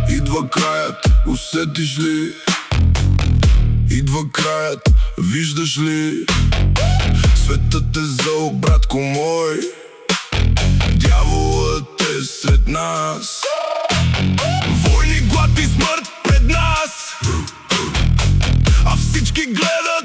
Идва краят, усетиш ли? Идва краят, виждаш ли? Светът е зъл, братко мой, дяволът е сред нас. Войни, глад и смърт пред нас, а всички гледат